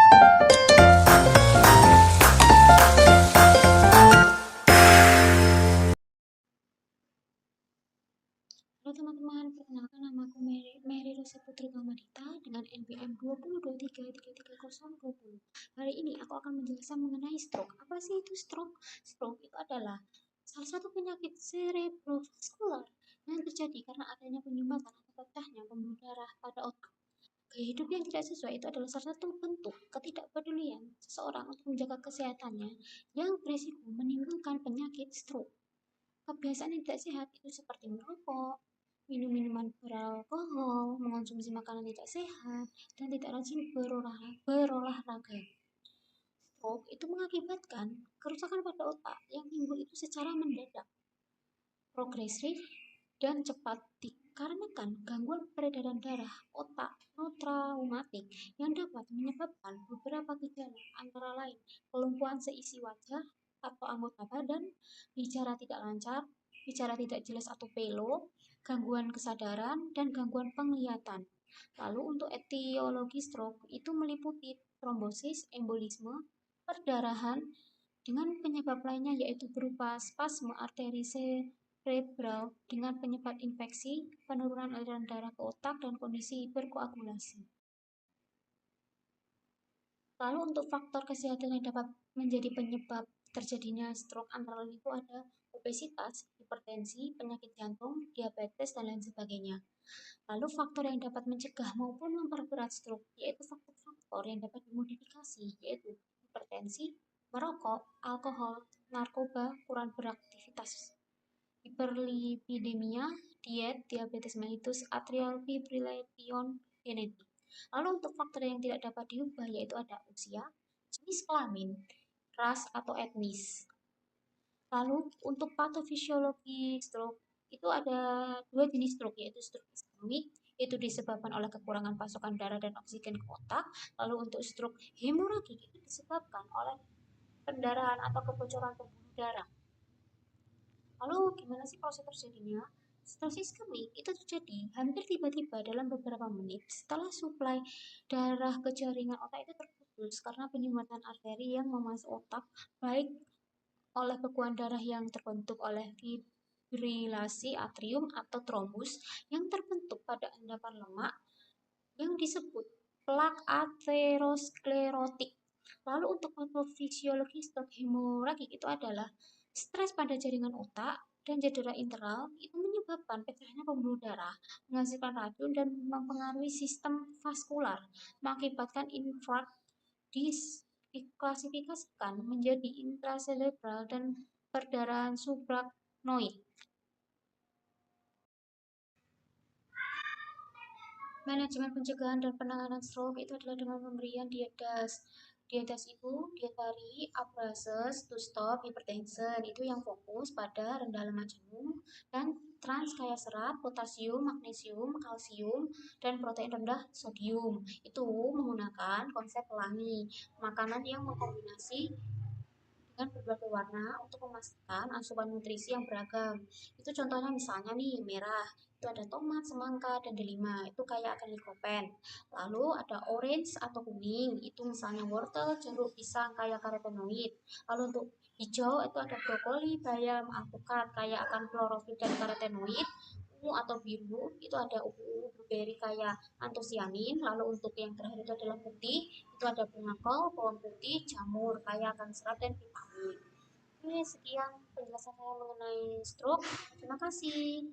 Halo teman-teman, perkenalkan nama aku Mary Rosa Putri Kamadita dengan NPM 2023333020. Hari ini aku akan menjelaskan mengenai stroke. Apa sih itu stroke? Stroke itu adalah salah satu penyakit cerebrovaskular yang terjadi karena adanya penyumbatan atau pecahnya pembuluh darah pada otak. Gaya hidup yang tidak sesuai itu adalah salah satu bentuk ketidakpedulian seseorang untuk menjaga kesehatannya yang berisiko menimbulkan penyakit stroke. Kebiasaan yang tidak sehat itu seperti merokok, minum minuman beralkohol, mengonsumsi makanan tidak sehat, dan tidak rajin berolahraga. Stroke itu mengakibatkan kerusakan pada otak yang timbul itu secara mendadak, progresif, dan cepat dikarenakan gangguan peredaran darah otak non-traumatik yang dapat menyebabkan beberapa gejala antara lain kelumpuhan seisi wajah atau anggota badan, bicara tidak lancar, bicara tidak jelas atau pelo, gangguan kesadaran, dan gangguan penglihatan. Lalu untuk etiologi stroke itu meliputi trombosis, embolisme, perdarahan, dengan penyebab lainnya yaitu berupa spasme arteri cerebral dengan penyebab infeksi, penurunan aliran darah ke otak, dan kondisi hiperkoagulasi. Lalu untuk faktor kesehatan yang dapat menjadi penyebab terjadinya stroke antara lain itu ada obesitas, hipertensi, penyakit jantung, diabetes, dan lain sebagainya. Lalu faktor yang dapat mencegah maupun memperberat stroke yaitu faktor-faktor yang dapat dimodifikasi yaitu hipertensi, merokok, alkohol, narkoba, kurang beraktivitas, hiperlipidemia, diet, diabetes mellitus, atrial fibrillation, genetik. Lalu untuk faktor yang tidak dapat diubah yaitu ada usia, jenis kelamin, ras atau etnis. Lalu untuk patofisiologi stroke itu ada dua jenis stroke yaitu stroke iskemik itu disebabkan oleh kekurangan pasokan darah dan oksigen ke otak. Lalu untuk stroke hemoragik itu disebabkan oleh pendarahan atau kebocoran pembuluh darah. Lalu gimana sih proses terjadinya? Stroke iskemik itu terjadi hampir tiba-tiba dalam beberapa menit setelah suplai darah ke jaringan otak itu terputus karena penyumbatan arteri yang memasuk otak, baik oleh bekuan darah yang terbentuk oleh fibrilasi atrium atau trombus yang terbentuk pada endapan lemak yang disebut plak aterosklerotik. Lalu untuk patofisiologi stroke hemoragik itu adalah stres pada jaringan otak dan cedera internal itu menyebabkan pecahnya pembuluh darah, menghasilkan racun dan mempengaruhi sistem vaskular, mengakibatkan infark. Diklasifikasikan menjadi intracerebral dan perdarahan subarachnoid. Manajemen pencegahan dan penanganan stroke itu adalah dengan pemberian diet DAS. Diet DAS itu dietary aprases to stop hypertension, itu yang fokus pada rendah lemak jenuh dan trans kaya serat, potasium, magnesium, kalsium, dan protein rendah sodium. Itu menggunakan konsep pelangi, makanan yang mengkombinasi dengan berbagai warna untuk memastikan asupan nutrisi yang beragam. Itu contohnya misalnya nih merah, itu ada tomat, semangka, dan delima, itu kaya akan likopen. Lalu ada orange atau kuning, itu misalnya wortel, jeruk, pisang, kaya karotenoid. Lalu untuk hijau itu ada brokoli, bayam, alpukat, kaya akan klorofil dan karotenoid. Ungu atau biru itu ada ungu, blueberry kaya antosianin. Lalu untuk yang terakhir itu adalah putih, itu ada bunga kol, bawang putih, jamur kaya akan serat dan vitamin. Oke, sekian penjelasan saya mengenai stroke. Terima kasih.